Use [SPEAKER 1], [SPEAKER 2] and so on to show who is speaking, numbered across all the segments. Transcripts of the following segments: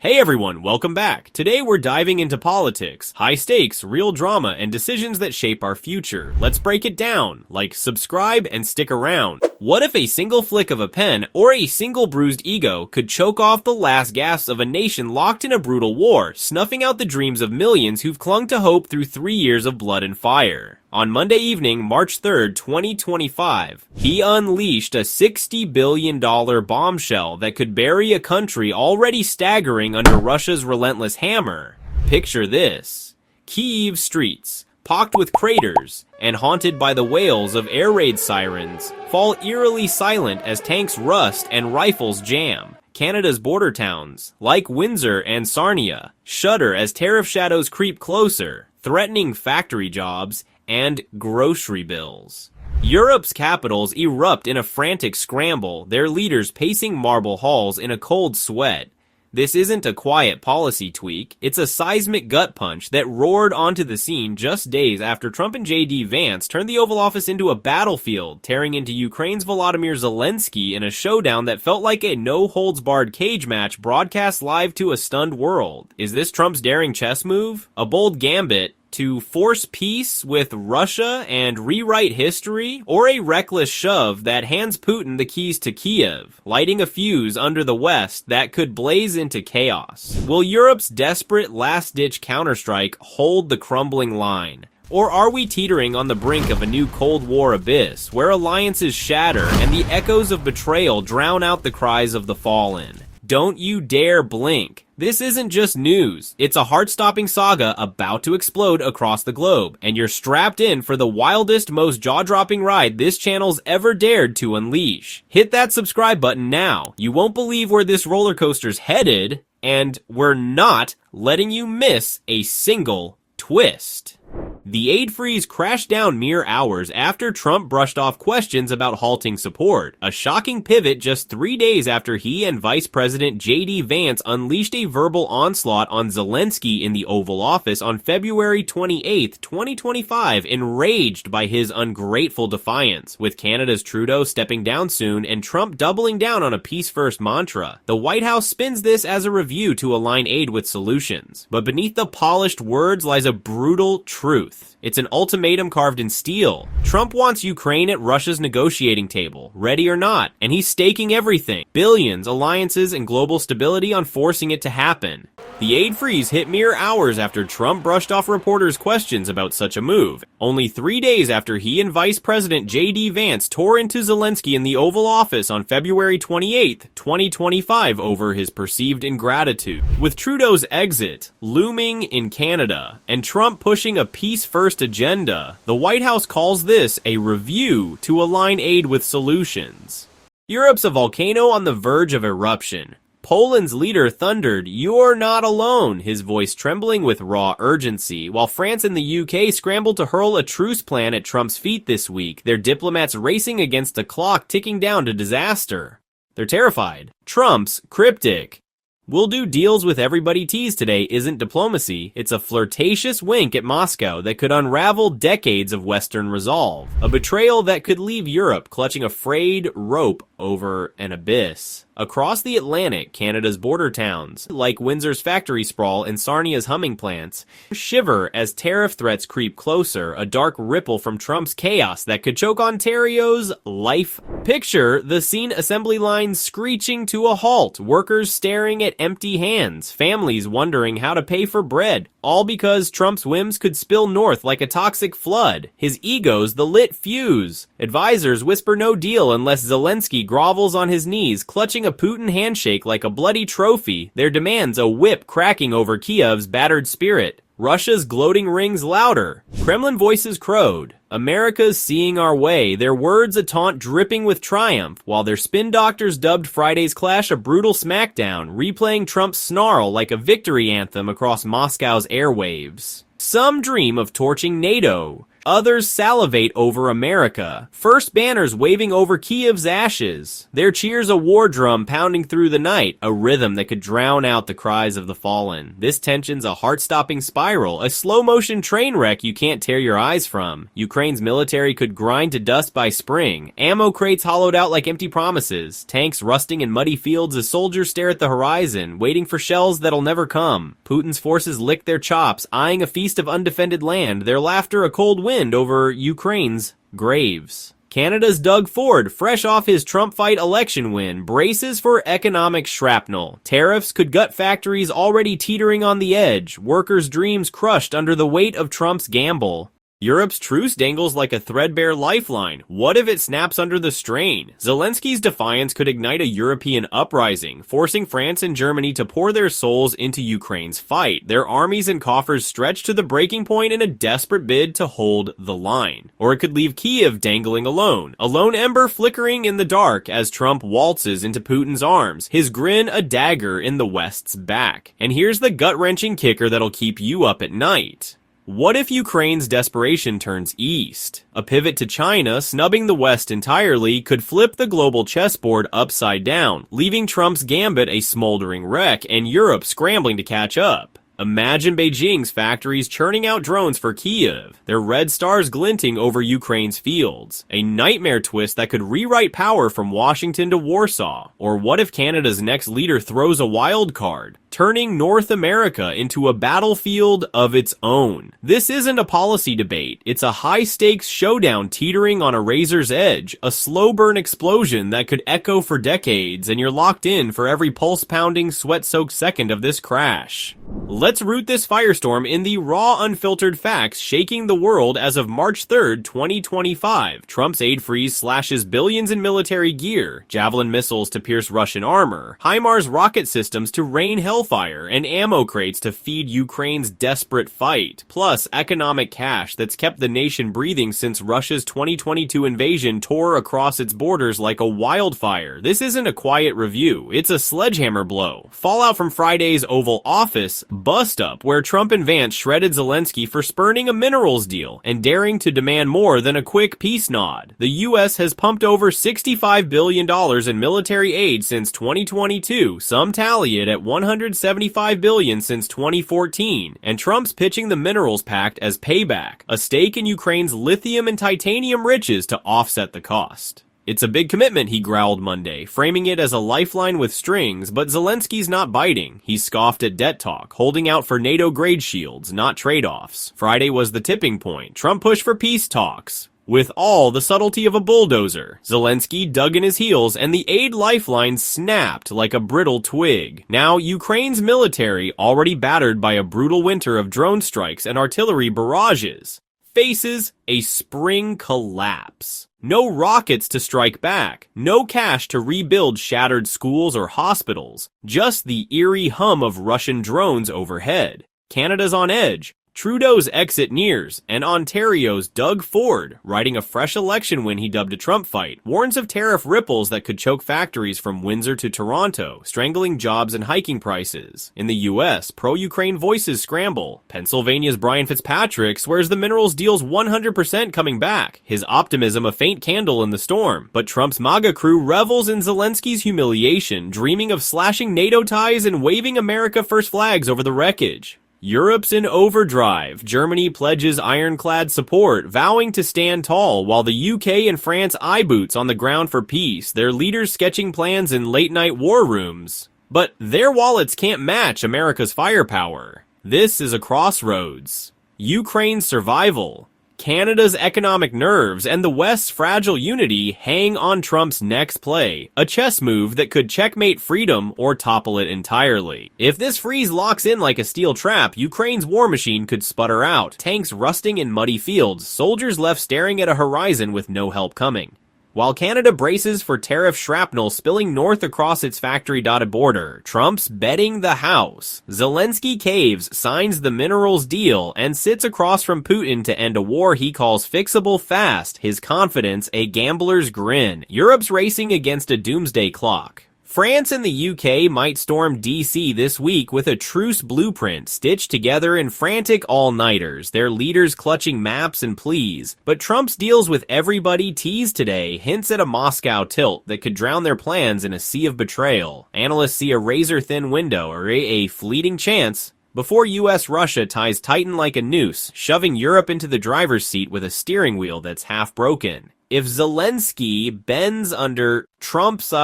[SPEAKER 1] Hey everyone, welcome back. Today we're diving into politics, high stakes, real drama, and decisions that shape our future. Let's break it down. Like, subscribe, and stick around. What if a single flick of a pen or a single bruised ego could choke off the last gasps of a nation locked in a brutal war, snuffing out the dreams of millions who've clung to hope through 3 years of blood and fire? On Monday evening, March 3rd, 2025, he unleashed a $60 billion bombshell that could bury a country already staggering under Russia's relentless hammer. Picture this: Kyiv streets, pocked with craters and haunted by the wails of air raid sirens, fall eerily silent as tanks rust and rifles jam. Canada's border towns, like Windsor and Sarnia, shudder as tariff shadows creep closer, threatening factory jobs and grocery bills. Europe's capitals erupt in a frantic scramble, their leaders pacing marble halls in a cold sweat. This isn't a quiet policy tweak, it's a seismic gut punch that roared onto the scene just days after Trump and J.D. Vance turned the Oval Office into a battlefield, tearing into Ukraine's Volodymyr Zelensky in a showdown that felt like a no-holds-barred cage match broadcast live to a stunned world. Is this Trump's daring chess move? A bold gambit to force peace with Russia and rewrite history, or a reckless shove that hands Putin the keys to Kiev, lighting a fuse under the West that could blaze into chaos? Will Europe's desperate last-ditch counterstrike hold the crumbling line? Or are we teetering on the brink of a new Cold War abyss, where alliances shatter and the echoes of betrayal drown out the cries of the fallen? Don't you dare blink. This isn't just news, it's a heart-stopping saga about to explode across the globe, and you're strapped in for the wildest, most jaw-dropping ride this channel's ever dared to unleash. Hit that subscribe button now. You won't believe where this roller coaster's headed, and we're not letting you miss a single twist. The aid freeze crashed down mere hours after Trump brushed off questions about halting support, a shocking pivot just 3 days after he and Vice President J.D. Vance unleashed a verbal onslaught on Zelensky in the Oval Office on February 28, 2025, enraged by his ungrateful defiance, with Canada's Trudeau stepping down soon and Trump doubling down on a peace-first mantra. The White House spins this as a review to align aid with solutions, but beneath the polished words lies a brutal truth. It's an ultimatum carved in steel. Trump wants Ukraine at Russia's negotiating table, ready or not, and he's staking everything, billions, alliances, and global stability on forcing it to happen. The aid freeze hit mere hours after Trump brushed off reporters' questions about such a move, only 3 days after he and Vice President J.D. Vance tore into Zelensky in the Oval Office on February 28, 2025 over his perceived ingratitude. With Trudeau's exit looming in Canada and Trump pushing a peace-first agenda, the White House calls this a review to align aid with solutions. Europe's a volcano on the verge of eruption. Poland's leader thundered, "You're not alone," his voice trembling with raw urgency, while France and the UK scrambled to hurl a truce plan at Trump's feet this week, their diplomats racing against a clock ticking down to disaster. They're terrified. Trump's cryptic "We'll do deals with everybody" tease today isn't diplomacy, it's a flirtatious wink at Moscow that could unravel decades of Western resolve. A betrayal that could leave Europe clutching a frayed rope over an abyss. Across the Atlantic, Canada's border towns, like Windsor's factory sprawl and Sarnia's humming plants, shiver as tariff threats creep closer, a dark ripple from Trump's chaos that could choke Ontario's life. Picture the scene: assembly lines screeching to a halt, workers staring at empty hands, families wondering how to pay for bread, all because Trump's whims could spill north like a toxic flood. His ego's the lit fuse. Advisors whisper no deal unless Zelensky grovels on his knees, clutching a Putin handshake like a bloody trophy, their demands a whip cracking over Kiev's battered spirit. Russia's gloating rings louder. Kremlin voices crowed. America's seeing our way, their words a taunt dripping with triumph, while their spin doctors dubbed Friday's clash a brutal smackdown, replaying Trump's snarl like a victory anthem across Moscow's airwaves. Some dream of torching NATO, Others salivate over America. First banners waving over Kiev's ashes. Their cheers a war drum pounding through the night, a rhythm that could drown out the cries of the fallen. This tension's a heart-stopping spiral, a slow-motion train wreck you can't tear your eyes from. Ukraine's military could grind to dust by spring. Ammo crates hollowed out like empty promises. Tanks rusting in muddy fields as soldiers stare at the horizon, waiting for shells that'll never come. Putin's forces lick their chops, eyeing a feast of undefended land, their laughter a cold wind over Ukraine's graves. Canada's Doug Ford, fresh off his Trump fight election win, braces for economic shrapnel. Tariffs could gut factories already teetering on the edge, workers' dreams crushed under the weight of Trump's gamble. Europe's truce dangles like a threadbare lifeline. What if it snaps under the strain? Zelensky's defiance could ignite a European uprising, forcing France and Germany to pour their souls into Ukraine's fight, their armies and coffers stretched to the breaking point in a desperate bid to hold the line. Or it could leave Kiev dangling alone, a lone ember flickering in the dark as Trump waltzes into Putin's arms, his grin a dagger in the West's back. And here's the gut-wrenching kicker that'll keep you up at night. What if Ukraine's desperation turns east? A pivot to China, snubbing the West entirely, could flip the global chessboard upside down, leaving Trump's gambit a smoldering wreck and Europe scrambling to catch up. Imagine Beijing's factories churning out drones for Kiev, their red stars glinting over Ukraine's fields. A nightmare twist that could rewrite power from Washington to Warsaw. Or what if Canada's next leader throws a wild card, turning North America into a battlefield of its own? This isn't a policy debate, it's a high-stakes showdown teetering on a razor's edge, a slow-burn explosion that could echo for decades, and you're locked in for every pulse-pounding, sweat-soaked second of this crash. Let's root this firestorm in the raw, unfiltered facts shaking the world as of March 3rd, 2025. Trump's aid freeze slashes billions in military gear, Javelin missiles to pierce Russian armor, HIMARS rocket systems to rain hellfire, and ammo crates to feed Ukraine's desperate fight. Plus, economic cash that's kept the nation breathing since Russia's 2022 invasion tore across its borders like a wildfire. This isn't a quiet review, it's a sledgehammer blow. Fallout from Friday's Oval Office bust-up, where Trump and Vance shredded Zelensky for spurning a minerals deal and daring to demand more than a quick peace nod. The U.S. has pumped over $65 billion in military aid since 2022, some tally it at $175 billion since 2014, and Trump's pitching the minerals pact as payback, a stake in Ukraine's lithium and titanium riches to offset the cost. It's a big commitment, he growled Monday, framing it as a lifeline with strings, but Zelensky's not biting. He scoffed at debt talk, holding out for NATO-grade shields, not trade-offs. Friday was the tipping point. Trump pushed for peace talks, with all the subtlety of a bulldozer. Zelensky dug in his heels, and the aid lifeline snapped like a brittle twig. Now, Ukraine's military, already battered by a brutal winter of drone strikes and artillery barrages, faces a spring collapse. No rockets to strike back, no cash to rebuild shattered schools or hospitals, just the eerie hum of Russian drones overhead. Canada's on edge. Trudeau's exit nears, and Ontario's Doug Ford, riding a fresh election win he dubbed a Trump fight, warns of tariff ripples that could choke factories from Windsor to Toronto, strangling jobs and hiking prices. In the U.S., pro-Ukraine voices scramble. Pennsylvania's Brian Fitzpatrick swears the minerals deal's 100% coming back, his optimism a faint candle in the storm. But Trump's MAGA crew revels in Zelensky's humiliation, dreaming of slashing NATO ties and waving America First flags over the wreckage. Europe's in overdrive. Germany pledges ironclad support, vowing to stand tall, while the UK and France eye boots on the ground for peace, their leaders sketching plans in late-night war rooms. But their wallets can't match America's firepower. This is a crossroads. Ukraine's survival, Canada's economic nerves, and the West's fragile unity hang on Trump's next play, a chess move that could checkmate freedom or topple it entirely. If this freeze locks in like a steel trap, Ukraine's war machine could sputter out, tanks rusting in muddy fields, soldiers left staring at a horizon with no help coming. While Canada braces for tariff shrapnel spilling north across its factory-dotted border, Trump's betting the house. Zelensky caves, signs the minerals deal, and sits across from Putin to end a war he calls fixable fast, his confidence a gambler's grin. Europe's racing against a doomsday clock. France and the UK might storm DC this week with a truce blueprint stitched together in frantic all-nighters, their leaders clutching maps and pleas. But Trump's deals with everybody teased today hints at a Moscow tilt that could drown their plans in a sea of betrayal. Analysts see a razor-thin window, or a fleeting chance, before US-Russia ties tighten like a noose, shoving Europe into the driver's seat with a steering wheel that's half broken. If Zelensky bends under Trump's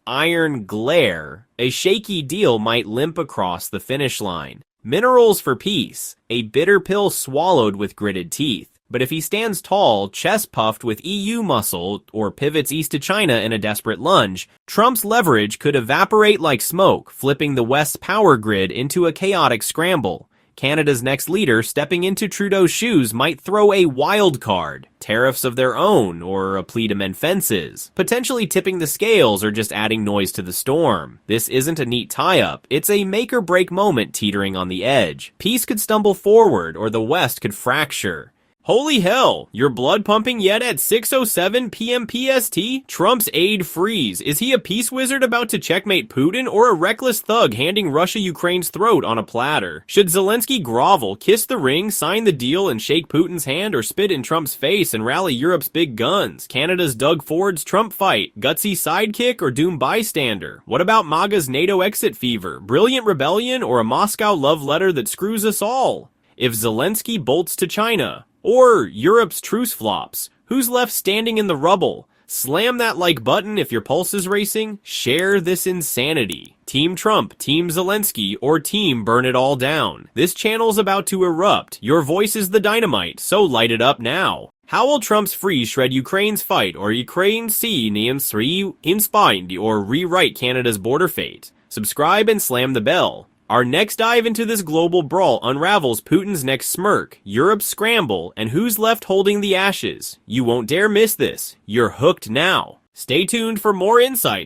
[SPEAKER 1] iron glare, a shaky deal might limp across the finish line. Minerals for peace, a bitter pill swallowed with gritted teeth. But if he stands tall, chest-puffed with EU muscle, or pivots east to China in a desperate lunge, Trump's leverage could evaporate like smoke, flipping the West's power grid into a chaotic scramble. Canada's next leader stepping into Trudeau's shoes might throw a wild card, tariffs of their own, or a plea to mend fences, potentially tipping the scales or just adding noise to the storm. This isn't a neat tie-up, it's a make-or-break moment teetering on the edge. Peace could stumble forward, or the West could fracture. Holy hell, your blood pumping yet at 6:07 p.m. PST? Trump's aide freeze. Is he a peace wizard about to checkmate Putin, or a reckless thug handing Russia Ukraine's throat on a platter? Should Zelensky grovel, kiss the ring, sign the deal, and shake Putin's hand, or spit in Trump's face and rally Europe's big guns? Canada's Doug Ford's Trump fight, gutsy sidekick, or doomed bystander? What about MAGA's NATO exit fever, brilliant rebellion, or a Moscow love letter that screws us all? If Zelensky bolts to China, or Europe's truce flops, who's left standing in the rubble? Slam that like button if your pulse is racing. Share this insanity. Team Trump, Team Zelensky, or Team Burn It All Down. This channel's about to erupt. Your voice is the dynamite, so light it up now. How will Trump's freeze shred Ukraine's fight, or Ukraine see Niem's 3 in spine, or rewrite Canada's border fate? Subscribe and slam the bell. Our next dive into this global brawl unravels Putin's next smirk, Europe's scramble, and who's left holding the ashes. You won't dare miss this. You're hooked now. Stay tuned for more insight.